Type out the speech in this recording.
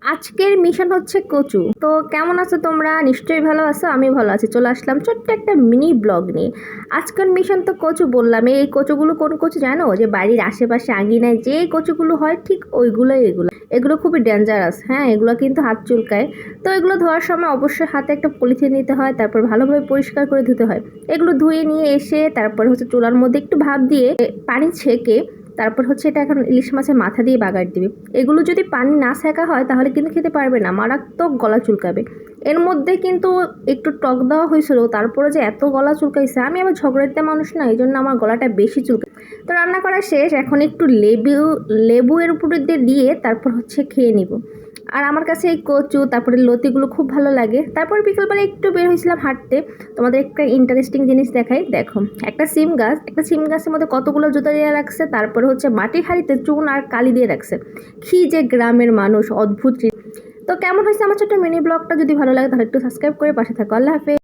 আজকের মিশন হচ্ছে কচু। তো কেমন আছো তোমরা? নিশ্চয়ই ভালো আছো, আমি ভালো আছি। চলে আসলাম ছোট্ট একটা মিনি ব্লগ নিয়ে। আজকের মিশন তো কচু বললাম। এই কচুগুলো কোন কচু জানো? যে বাড়ির আশেপাশে আঙিনায় যে কচুগুলো হয় ঠিক ওইগুলোই এগুলো। এগুলো খুবই ডেঞ্জারাস। হ্যাঁ, এগুলো কিন্তু হাত চুলকায়। তো এগুলো ধোয়ার সময় অবশ্যই হাতে একটা পলিথিন নিতে হয়, তারপর ভালোভাবে পরিষ্কার করে ধুতে হয়। এগুলো ধুয়ে নিয়ে এসে তারপর হচ্ছে চুলার মধ্যে একটু ভাপ দিয়ে পানি ছেঁকে তারপর হচ্ছে এটা এখন ইলিশ মাছের মাথা দিয়ে বাগার দিবে। এগুলো যদি পানি না সেকা হয় তাহলে কিন্তু খেতে পারবে না, মারাত্মক গলা চুলকাবে। এর মধ্যে কিন্তু একটু টক দেওয়া হয়েছিল, তারপরে যে এত গলা চুলকাইছে, আমি আবার ঝগড়াতে মানুষ না, এই জন্য আমার গলাটা বেশি চুলকায়। তো রান্না করা শেষ, এখন একটু লেবু এর উপরে দিয়ে তারপর হচ্ছে খেয়ে নিব। আর আমার কাছে এই কচু তারপরে লতিগুলো খুব ভালো লাগে। তারপর বিকেলবেলা একটু বের হয়েছিলাম হাঁটতে। তোমাদের একটা ইন্টারেস্টিং জিনিস দেখাই, দেখো। একটা সিম গাছের মধ্যে কতগুলো জুতা দিয়ে রাখছে, তারপরে হচ্ছে মাটির হাঁড়িতে চুন আর কালি দিয়ে রাখছে। কি যে গ্রামের মানুষ, অদ্ভুত। তো কেমন হয়েছে আমার ছোট্ট মিনি ব্লগটা? যদি ভালো লাগে তাহলে একটু সাবস্ক্রাইব করে পাশে থাকো। আল্লাহ হাফেজ।